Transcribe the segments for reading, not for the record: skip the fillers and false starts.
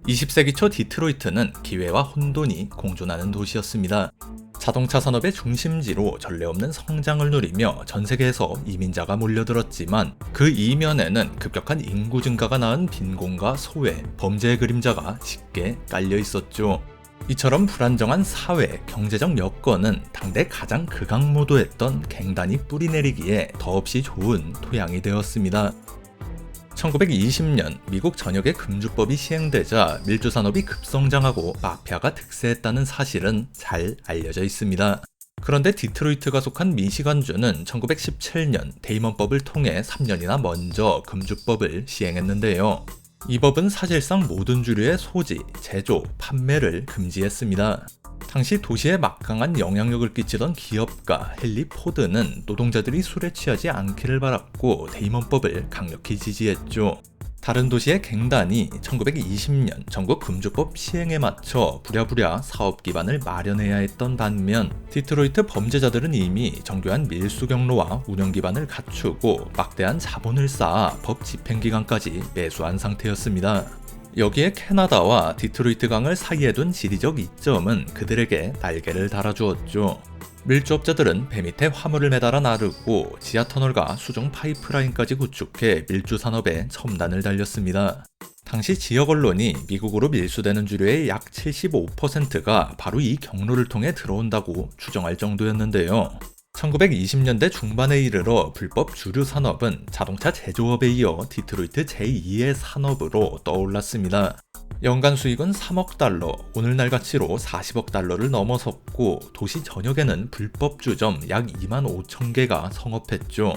20세기 초 디트로이트는 기회와 혼돈이 공존하는 도시였습니다. 자동차 산업의 중심지로 전례 없는 성장을 누리며 전 세계에서 이민자가 몰려들었지만 그 이면에는 급격한 인구 증가가 낳은 빈곤과 소외, 범죄의 그림자가 짙게 깔려 있었죠. 이처럼 불안정한 사회, 경제적 여건은 당대 가장 극악무도했던 갱단이 뿌리내리기에 더없이 좋은 토양이 되었습니다. 1920년 미국 전역에 금주법이 시행되자 밀주산업이 급성장하고 마피아가 득세했다는 사실은 잘 알려져 있습니다. 그런데 디트로이트가 속한 미시간주는 1917년 데이먼법을 통해 3년이나 먼저 금주법을 시행했는데요. 이 법은 사실상 모든 주류의 소지, 제조, 판매를 금지했습니다. 당시 도시에 막강한 영향력을 끼치던 기업가 헨리 포드는 노동자들이 술에 취하지 않기를 바랐고 데이먼법을 강력히 지지했죠. 다른 도시의 갱단이 1920년 전국 금주법 시행에 맞춰 부랴부랴 사업 기반을 마련해야 했던 반면 디트로이트 범죄자들은 이미 정교한 밀수 경로와 운영 기반을 갖추고 막대한 자본을 쌓아 법 집행기간까지 매수한 상태였습니다. 여기에 캐나다와 디트로이트 강을 사이에 둔 지리적 이점은 그들에게 날개를 달아주었죠. 밀주업자들은 배 밑에 화물을 매달아 나르고 지하터널과 수중 파이프라인까지 구축해 밀주산업에 첨단을 달렸습니다. 당시 지역 언론이 미국으로 밀수되는 주류의 약 75%가 바로 이 경로를 통해 들어온다고 추정할 정도였는데요. 1920년대 중반에 이르러 불법 주류 산업은 자동차 제조업에 이어 디트로이트 제2의 산업으로 떠올랐습니다. 연간 수익은 3억 달러, 오늘날 가치로 40억 달러를 넘어섰고 도시 전역에는 불법 주점 약 2만 5천 개가 성업했죠.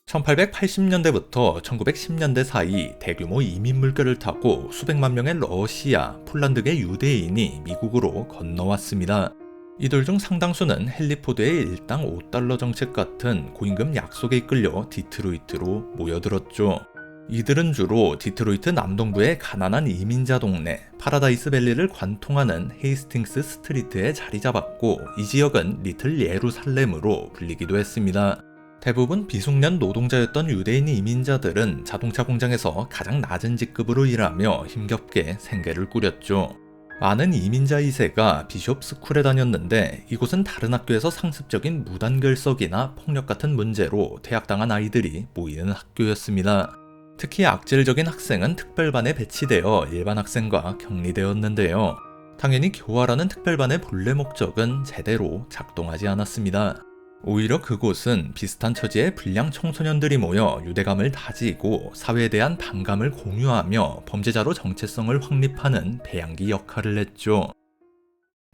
1880년대부터 1910년대 사이 대규모 이민 물결을 타고 수백만 명의 러시아, 폴란드계 유대인이 미국으로 건너왔습니다. 이들 중 상당수는 헨리 포드의 일당 5달러 정책 같은 고임금 약속에 이끌려 디트로이트로 모여들었죠. 이들은 주로 디트로이트 남동부의 가난한 이민자 동네 파라다이스 밸리를 관통하는 헤이스팅스 스트리트에 자리 잡았고 이 지역은 리틀 예루살렘으로 불리기도 했습니다. 대부분 비숙련 노동자였던 유대인 이민자들은 자동차 공장에서 가장 낮은 직급으로 일하며 힘겹게 생계를 꾸렸죠. 많은 이민자 2세가 비숍 스쿨에 다녔는데 이곳은 다른 학교에서 상습적인 무단결석이나 폭력 같은 문제로 퇴학당한 아이들이 모이는 학교였습니다. 특히 악질적인 학생은 특별반에 배치되어 일반 학생과 격리되었는데요. 당연히 교화라는 특별반의 본래 목적은 제대로 작동하지 않았습니다. 오히려 그곳은 비슷한 처지의 불량 청소년들이 모여 유대감을 다지고 사회에 대한 반감을 공유하며 범죄자로 정체성을 확립하는 배양기 역할을 했죠.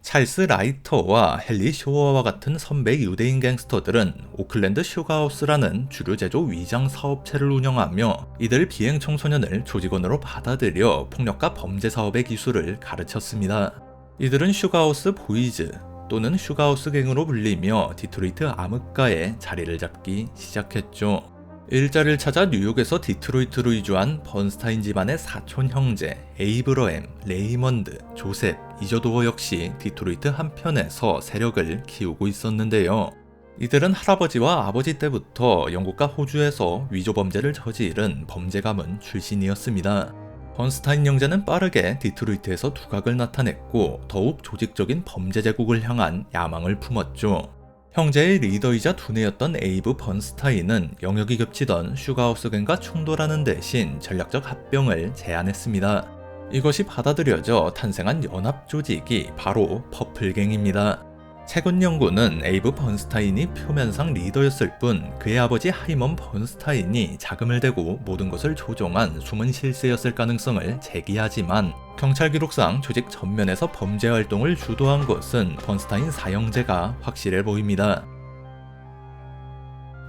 찰스 라이터와 헨리 쇼어와 같은 선배 유대인 갱스터들은 오클랜드 슈가하우스라는 주류 제조 위장 사업체를 운영하며 이들 비행 청소년을 조직원으로 받아들여 폭력과 범죄 사업의 기술을 가르쳤습니다. 이들은 슈가하우스 보이즈 또는 슈가하우스 갱으로 불리며 디트로이트 암흑가에 자리를 잡기 시작했죠. 일자리를 찾아 뉴욕에서 디트로이트로 이주한 번스타인 집안의 사촌 형제 에이브러햄, 레이먼드, 조셉, 이저도어 역시 디트로이트 한편에서 세력을 키우고 있었는데요. 이들은 할아버지와 아버지 때부터 영국과 호주에서 위조 범죄를 저지른 범죄 가문 출신이었습니다. 번스타인 형제는 빠르게 디트로이트에서 두각을 나타냈고 더욱 조직적인 범죄 제국을 향한 야망을 품었죠. 형제의 리더이자 두뇌였던 에이브 번스타인은 영역이 겹치던 슈가하우스 갱과 충돌하는 대신 전략적 합병을 제안했습니다. 이것이 받아들여져 탄생한 연합 조직이 바로 퍼플갱입니다. 최근 연구는 에이브 번스타인이 표면상 리더였을 뿐 그의 아버지 하이먼 번스타인이 자금을 대고 모든 것을 조종한 숨은 실세였을 가능성을 제기하지만 경찰 기록상 조직 전면에서 범죄 활동을 주도한 것은 번스타인 사형제가 확실해 보입니다.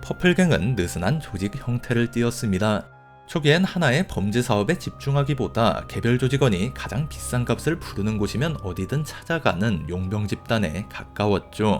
퍼플갱은 느슨한 조직 형태를 띠었습니다. 초기엔 하나의 범죄 사업에 집중하기보다 개별 조직원이 가장 비싼 값을 부르는 곳이면 어디든 찾아가는 용병 집단에 가까웠죠.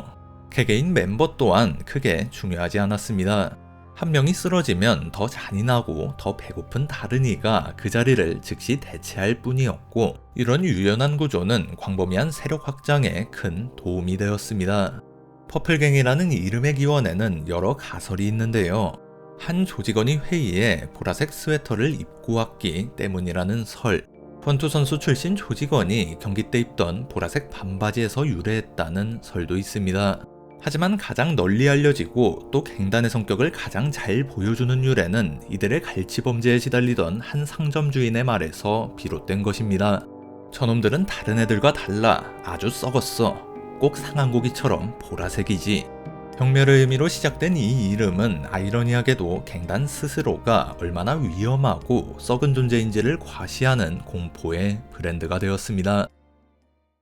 개개인 멤버 또한 크게 중요하지 않았습니다. 한 명이 쓰러지면 더 잔인하고 더 배고픈 다른 이가 그 자리를 즉시 대체할 뿐이었고 이런 유연한 구조는 광범위한 세력 확장에 큰 도움이 되었습니다. 퍼플갱이라는 이름의 기원에는 여러 가설이 있는데요. 한 조직원이 회의에 보라색 스웨터를 입고 왔기 때문이라는 설, 권투 선수 출신 조직원이 경기 때 입던 보라색 반바지에서 유래했다는 설도 있습니다. 하지만 가장 널리 알려지고 또 갱단의 성격을 가장 잘 보여주는 유래는 이들의 갈치 범죄에 시달리던 한 상점 주인의 말에서 비롯된 것입니다. 저놈들은 다른 애들과 달라 아주 썩었어. 꼭 상한 고기처럼 보라색이지. 경멸의 의미로 시작된 이 이름은 아이러니하게도 갱단 스스로가 얼마나 위험하고 썩은 존재인지를 과시하는 공포의 브랜드가 되었습니다.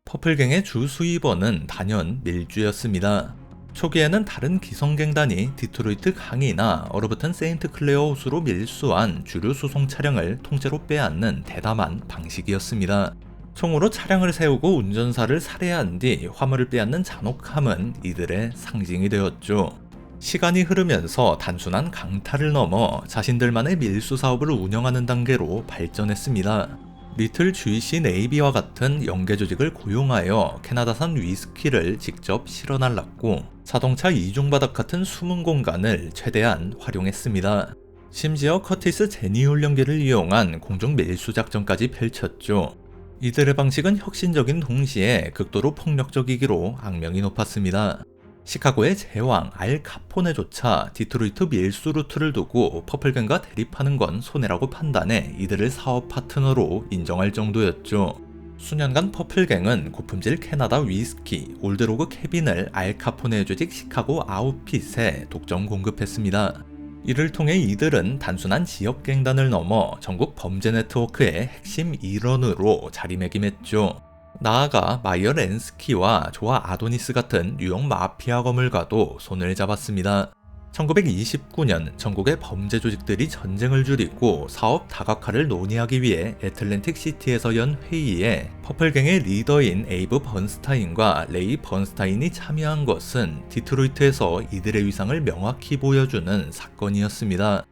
퍼플갱의 주 수입원은 단연 밀주였습니다. 초기에는 다른 기성갱단이 디트로이트 강이나 얼어붙은 세인트 클레어 호수로 밀수한 주류 수송 차량을 통째로 빼앗는 대담한 방식이었습니다. 총으로 차량을 세우고 운전사를 살해한 뒤 화물을 빼앗는 잔혹함은 이들의 상징이 되었죠. 시간이 흐르면서 단순한 강탈을 넘어 자신들만의 밀수 사업을 운영하는 단계로 발전했습니다. 리틀 주이시 네이비와 같은 영계 조직을 고용하여 캐나다산 위스키를 직접 실어 날랐고 자동차 이중바닥 같은 숨은 공간을 최대한 활용했습니다. 심지어 커티스 제니 훈련기를 이용한 공중 밀수 작전까지 펼쳤죠. 이들의 방식은 혁신적인 동시에 극도로 폭력적이기로 악명이 높았습니다. 시카고의 제왕 알 카포네조차 디트로이트 밀수 루트를 두고 퍼플갱과 대립하는 건 손해라고 판단해 이들을 사업 파트너로 인정할 정도였죠. 수년간 퍼플갱은 고품질 캐나다 위스키 올드로그 캐빈을 알 카포네 조직 시카고 아웃핏에 독점 공급했습니다. 이를 통해 이들은 단순한 지역갱단을 넘어 전국 범죄 네트워크의 핵심 일원으로 자리매김했죠. 나아가 마이어 렌스키와 조아 아도니스 같은 뉴욕 마피아 거물과도 손을 잡았습니다. 1929년 전국의 범죄 조직들이 전쟁을 줄이고 사업 다각화를 논의하기 위해 애틀랜틱 시티에서 연 회의에 퍼플갱의 리더인 에이브 번스타인과 레이 번스타인이 참여한 것은 디트로이트에서 이들의 위상을 명확히 보여주는 사건이었습니다.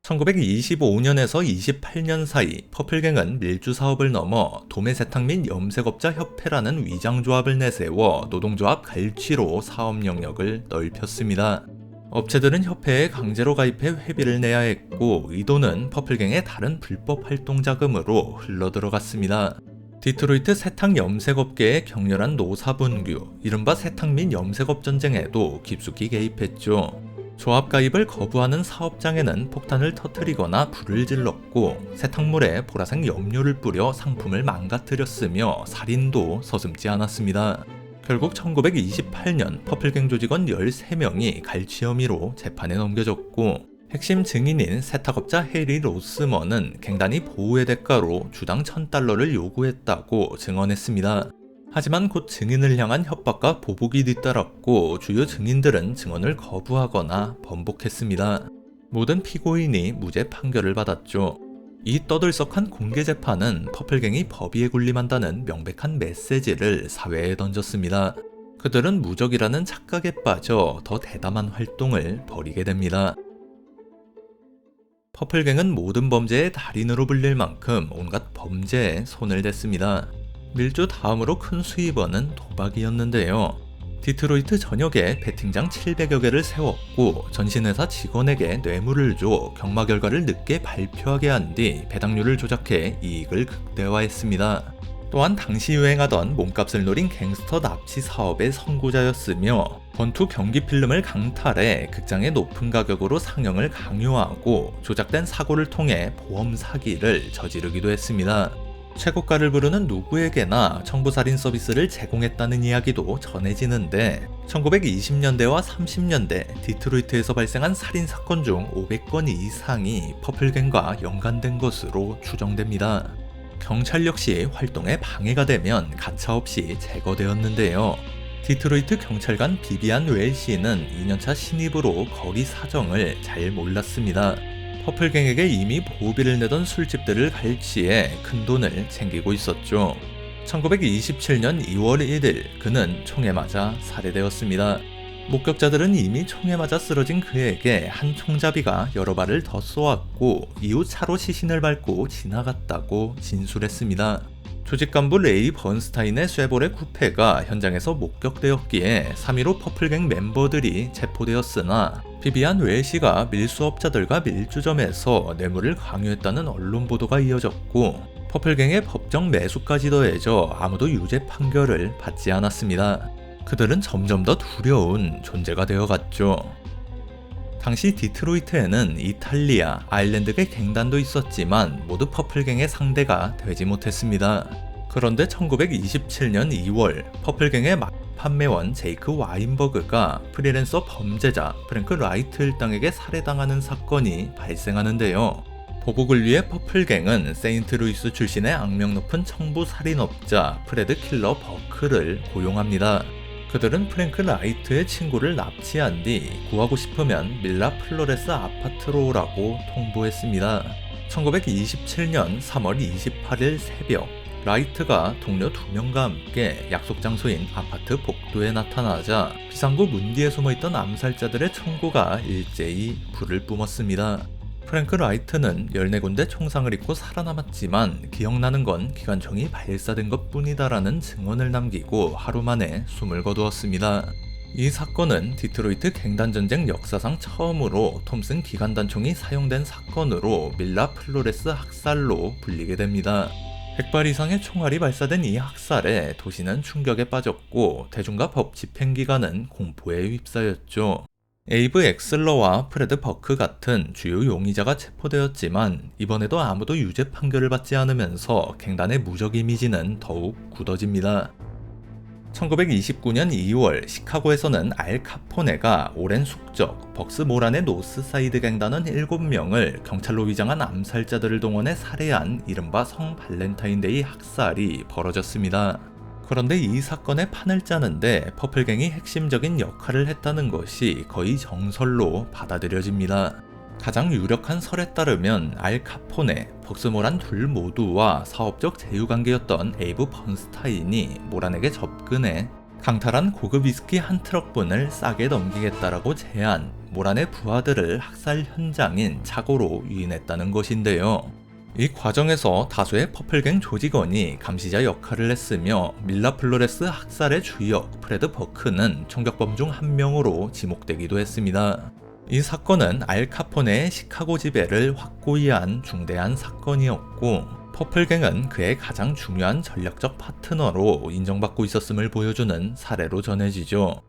1925년에서 28년 사이 퍼플갱은 밀주 사업을 넘어 도매세탁 및 염색업자 협회라는 위장조합을 내세워 노동조합 갈취로 사업 영역을 넓혔습니다. 업체들은 협회에 강제로 가입해 회비를 내야 했고 이 돈은 퍼플갱의 다른 불법 활동 자금으로 흘러들어갔습니다. 디트로이트 세탁 염색업계의 격렬한 노사분규, 이른바 세탁 및 염색업 전쟁에도 깊숙이 개입했죠. 조합 가입을 거부하는 사업장에는 폭탄을 터뜨리거나 불을 질렀고 세탁물에 보라색 염료를 뿌려 상품을 망가뜨렸으며 살인도 서슴지 않았습니다. 결국 1928년 퍼플갱 조직원 13명이 갈취 혐의로 재판에 넘겨졌고 핵심 증인인 세탁업자 해리 로스먼은 갱단이 보호의 대가로 주당 $1,000를 요구했다고 증언했습니다. 하지만 곧 증인을 향한 협박과 보복이 뒤따랐고 주요 증인들은 증언을 거부하거나 번복했습니다. 모든 피고인이 무죄 판결을 받았죠. 이 떠들썩한 공개 재판은 퍼플갱이 법위에 군림한다는 명백한 메시지를 사회에 던졌습니다. 그들은 무적이라는 착각에 빠져 더 대담한 활동을 벌이게 됩니다. 퍼플갱은 모든 범죄의 달인으로 불릴 만큼 온갖 범죄에 손을 댔습니다. 밀주 다음으로 큰 수입원은 도박이었는데요. 디트로이트 전역에 베팅장 700여 개를 세웠고 전신회사 직원에게 뇌물을 줘 경마 결과를 늦게 발표하게 한 뒤 배당률을 조작해 이익을 극대화했습니다. 또한 당시 유행하던 몸값을 노린 갱스터 납치 사업의 선구자였으며 권투 경기 필름을 강탈해 극장의 높은 가격으로 상영을 강요하고 조작된 사고를 통해 보험 사기를 저지르기도 했습니다. 최고가를 부르는 누구에게나 청부살인 서비스를 제공했다는 이야기도 전해지는데 1920년대와 30년대 디트로이트에서 발생한 살인사건 중 500건 이상이 퍼플갱과 연관된 것으로 추정됩니다. 경찰 역시 활동에 방해가 되면 가차없이 제거되었는데요. 디트로이트 경찰관 비비안 웰시는 2년차 신입으로 거리 사정을 잘 몰랐습니다. 퍼플갱에게 이미 보호비를 내던 술집들을 갈취해 큰돈을 챙기고 있었죠. 1927년 2월 1일 그는 총에 맞아 살해되었습니다. 목격자들은 이미 총에 맞아 쓰러진 그에게 한 총잡이가 여러 발을 더 쏘았고 이후 차로 시신을 밟고 지나갔다고 진술했습니다. 조직 간부 레이 번스타인의 쇠볼의 쿠페가 현장에서 목격되었기에 3.15 퍼플갱 멤버들이 체포되었으나 비비안 웰시가 밀수업자들과 밀주점에서 뇌물을 강요했다는 언론 보도가 이어졌고 퍼플갱의 법정 매수까지 더해져 아무도 유죄 판결을 받지 않았습니다. 그들은 점점 더 두려운 존재가 되어갔죠. 당시 디트로이트에는 이탈리아, 아일랜드계 갱단도 있었지만 모두 퍼플갱의 상대가 되지 못했습니다. 그런데 1927년 2월 퍼플갱의 판매원 제이크 와인버그가 프리랜서 범죄자 프랭크 라이트 일당에게 살해당하는 사건이 발생하는데요. 보복을 위해 퍼플갱은 세인트루이스 출신의 악명 높은 청부 살인업자 프레드 킬러 버크를 고용합니다. 그들은 프랭크 라이트의 친구를 납치한 뒤 구하고 싶으면 밀라 플로레스 아파트로 오라고 통보했습니다. 1927년 3월 28일 새벽 라이트가 동료 2명과 함께 약속 장소인 아파트 복도에 나타나자 비상구 문 뒤에 숨어있던 암살자들의 총구가 일제히 불을 뿜었습니다. 프랭크 라이트는 14군데 총상을 입고 살아남았지만 기억나는 건 기관총이 발사된 것 뿐이다라는 증언을 남기고 하루 만에 숨을 거두었습니다. 이 사건은 디트로이트 갱단전쟁 역사상 처음으로 톰슨 기관단총이 사용된 사건으로 밀라 플로레스 학살로 불리게 됩니다. 100발 이상의 총알이 발사된 이 학살에 도시는 충격에 빠졌고 대중과 법 집행기관은 공포에 휩싸였죠. 에이브 엑슬러와 프레드 버크 같은 주요 용의자가 체포되었지만 이번에도 아무도 유죄 판결을 받지 않으면서 갱단의 무적 이미지는 더욱 굳어집니다. 1929년 2월 시카고에서는 알 카포네가 오랜 숙적 벅스 모란의 노스사이드 갱단원 7명을 경찰로 위장한 암살자들을 동원해 살해한 이른바 성 발렌타인데이 학살이 벌어졌습니다. 그런데 이 사건의 판을 짜는데 퍼플갱이 핵심적인 역할을 했다는 것이 거의 정설로 받아들여집니다. 가장 유력한 설에 따르면 알 카포네, 벅스 모란 둘 모두와 사업적 제휴관계였던 에이브 번스타인이 모란에게 접근해 강탈한 고급 위스키 한 트럭분을 싸게 넘기겠다라고 제안, 모란의 부하들을 학살 현장인 차고로 유인했다는 것인데요. 이 과정에서 다수의 퍼플갱 조직원이 감시자 역할을 했으며 밀라 플로레스 학살의 주역 프레드 버크는 총격범 중 한 명으로 지목되기도 했습니다. 이 사건은 알 카포네의 시카고 지배를 확고히 한 중대한 사건이었고 퍼플갱은 그의 가장 중요한 전략적 파트너로 인정받고 있었음을 보여주는 사례로 전해지죠.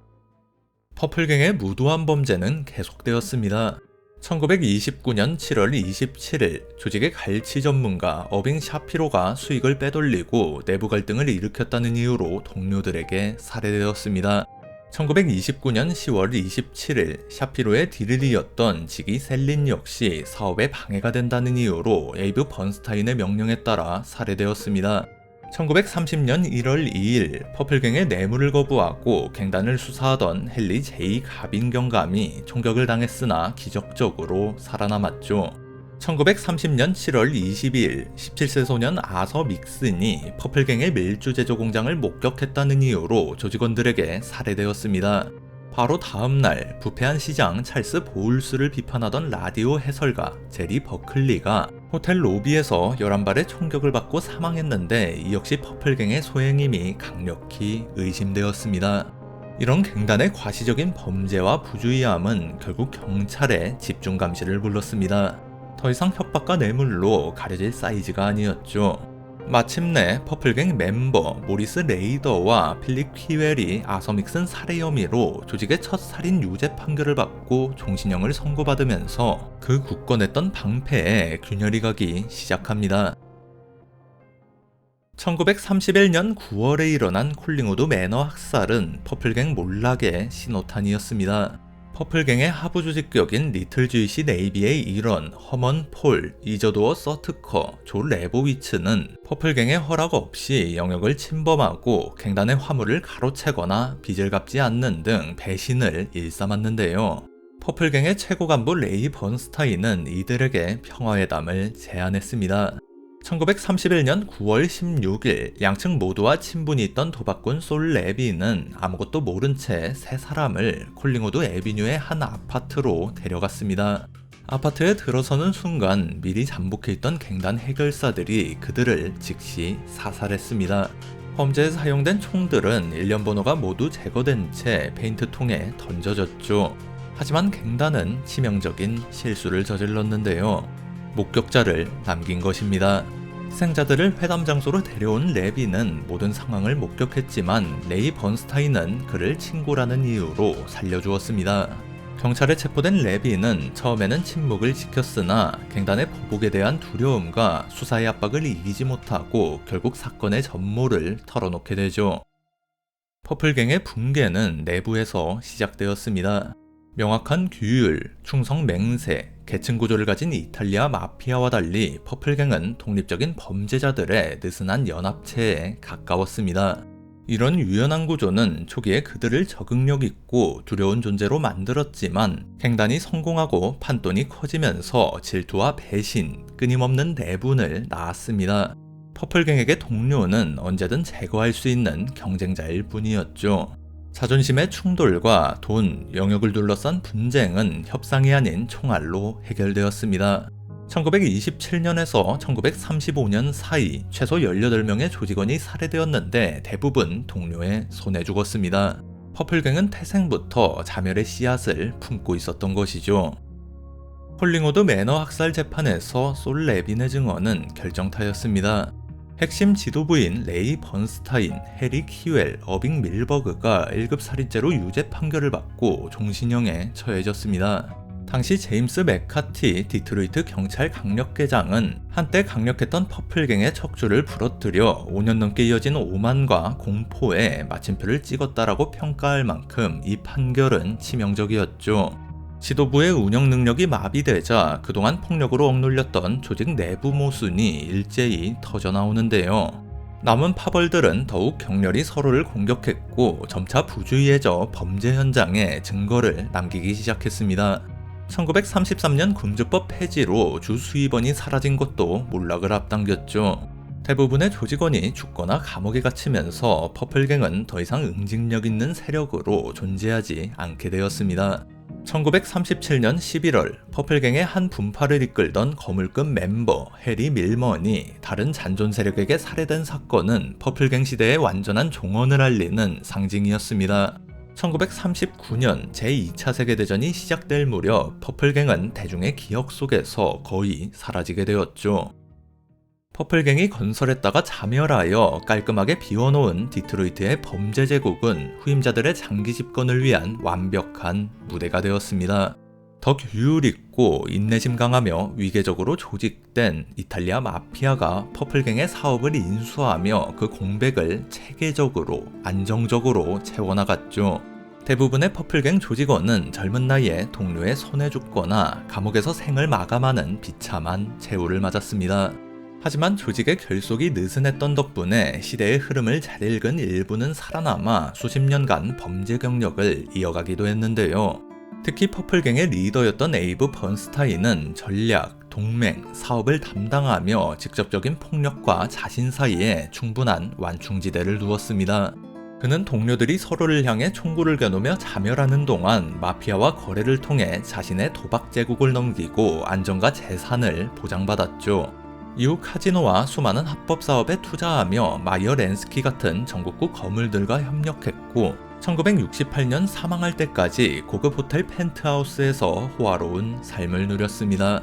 퍼플갱의 무도한 범죄는 계속되었습니다. 1929년 7월 27일 조직의 갈치 전문가 어빙 샤피로가 수익을 빼돌리고 내부 갈등을 일으켰다는 이유로 동료들에게 살해되었습니다. 1929년 10월 27일 샤피로의 딜을 이었던 직위 셀린 역시 사업에 방해가 된다는 이유로 에이브 번스타인의 명령에 따라 살해되었습니다. 1930년 1월 2일 퍼플갱의 뇌물을 거부하고 갱단을 수사하던 헨리 제이 가빈 경감이 총격을 당했으나 기적적으로 살아남았죠. 1930년 7월 22일 17세 소년 아서 믹슨이 퍼플갱의 밀주 제조 공장을 목격했다는 이유로 조직원들에게 살해되었습니다. 바로 다음날 부패한 시장 찰스 보울스를 비판하던 라디오 해설가 제리 버클리가 호텔 로비에서 11발의 총격을 받고 사망했는데 이 역시 퍼플갱의 소행임이 강력히 의심되었습니다. 이런 갱단의 과시적인 범죄와 부주의함은 결국 경찰에 집중 감시를 불렀습니다. 더 이상 협박과 뇌물로 가려질 사이즈가 아니었죠. 마침내 퍼플갱 멤버 모리스 레이더와 필립 퀴웰이 아서 믹슨 살해 혐의로 조직의 첫 살인 유죄 판결을 받고 종신형을 선고받으면서 그 굳건했던 방패에 균열이 가기 시작합니다. 1931년 9월에 일어난 콜링우드 매너 학살은 퍼플갱 몰락의 신호탄이었습니다. 퍼플갱의 하부 조직격인 리틀 주이시 네이비의 일원 허먼 폴, 이저도어 서트커, 조 레보위츠는 퍼플갱의 허락 없이 영역을 침범하고 갱단의 화물을 가로채거나 빚을 갚지 않는 등 배신을 일삼았는데요. 퍼플갱의 최고 간부 레이 번스타인은 이들에게 평화회담을 제안했습니다. 1931년 9월 16일 양측 모두와 친분이 있던 도박꾼 솔 레비는 아무것도 모른 채 세 사람을 콜링우드 애비뉴의 한 아파트로 데려갔습니다. 아파트에 들어서는 순간 미리 잠복해 있던 갱단 해결사들이 그들을 즉시 사살했습니다. 범죄에 사용된 총들은 일련 번호가 모두 제거된 채 페인트통에 던져졌죠. 하지만 갱단은 치명적인 실수를 저질렀는데요. 목격자를 남긴 것입니다. 희생자들을 회담 장소로 데려온 레비는 모든 상황을 목격했지만 레이 번스타인은 그를 친구라는 이유로 살려주었습니다. 경찰에 체포된 레비는 처음에는 침묵을 지켰으나 갱단의 보복에 대한 두려움과 수사의 압박을 이기지 못하고 결국 사건의 전모를 털어놓게 되죠. 퍼플갱의 붕괴는 내부에서 시작되었습니다. 명확한 규율, 충성 맹세, 계층 구조를 가진 이탈리아 마피아와 달리 퍼플갱은 독립적인 범죄자들의 느슨한 연합체에 가까웠습니다. 이런 유연한 구조는 초기에 그들을 적응력 있고 두려운 존재로 만들었지만 갱단이 성공하고 판돈이 커지면서 질투와 배신, 끊임없는 내분을 낳았습니다. 퍼플갱에게 동료는 언제든 제거할 수 있는 경쟁자일 뿐이었죠. 자존심의 충돌과 돈, 영역을 둘러싼 분쟁은 협상이 아닌 총알로 해결되었습니다. 1927년에서 1935년 사이 최소 18명의 조직원이 살해되었는데 대부분 동료의 손에 죽었습니다. 퍼플갱은 태생부터 자멸의 씨앗을 품고 있었던 것이죠. 홀링우드 매너 학살 재판에서 솔 레빈의 증언은 결정타였습니다. 핵심 지도부인 레이 번스타인, 해리 키웰, 어빙 밀버그가 1급 살인죄로 유죄 판결을 받고 종신형에 처해졌습니다. 당시 제임스 맥카티 디트로이트 경찰 강력계장은 한때 강력했던 퍼플갱의 척추를 부러뜨려 5년 넘게 이어진 오만과 공포에 마침표를 찍었다라고 평가할 만큼 이 판결은 치명적이었죠. 지도부의 운영 능력이 마비되자 그동안 폭력으로 억눌렸던 조직 내부 모순이 일제히 터져나오는데요. 남은 파벌들은 더욱 격렬히 서로를 공격했고 점차 부주의해져 범죄 현장에 증거를 남기기 시작했습니다. 1933년 군주법 폐지로 주 수입원이 사라진 것도 몰락을 앞당겼죠. 대부분의 조직원이 죽거나 감옥에 갇히면서 퍼플갱은 더 이상 응징력 있는 세력으로 존재하지 않게 되었습니다. 1937년 11월 퍼플갱의 한 분파를 이끌던 거물급 멤버 해리 밀먼이 다른 잔존 세력에게 살해된 사건은 퍼플갱 시대의 완전한 종언을 알리는 상징이었습니다. 1939년 제2차 세계대전이 시작될 무렵 퍼플갱은 대중의 기억 속에서 거의 사라지게 되었죠. 퍼플갱이 건설했다가 자멸하여 깔끔하게 비워놓은 디트로이트의 범죄 제국은 후임자들의 장기 집권을 위한 완벽한 무대가 되었습니다. 더 규율있고 인내심 강하며 위계적으로 조직된 이탈리아 마피아가 퍼플갱의 사업을 인수하며 그 공백을 체계적으로 안정적으로 채워나갔죠. 대부분의 퍼플갱 조직원은 젊은 나이에 동료의 손에 죽거나 감옥에서 생을 마감하는 비참한 최후를 맞았습니다. 하지만 조직의 결속이 느슨했던 덕분에 시대의 흐름을 잘 읽은 일부는 살아남아 수십 년간 범죄 경력을 이어가기도 했는데요. 특히 퍼플갱의 리더였던 에이브 번스타인은 전략, 동맹, 사업을 담당하며 직접적인 폭력과 자신 사이에 충분한 완충지대를 두었습니다. 그는 동료들이 서로를 향해 총구를 겨누며 자멸하는 동안 마피아와 거래를 통해 자신의 도박 제국을 넘기고 안정과 재산을 보장받았죠. 이후 카지노와 수많은 합법 사업에 투자하며 마이어 렌스키 같은 전국구 거물들과 협력했고 1968년 사망할 때까지 고급 호텔 펜트하우스에서 호화로운 삶을 누렸습니다.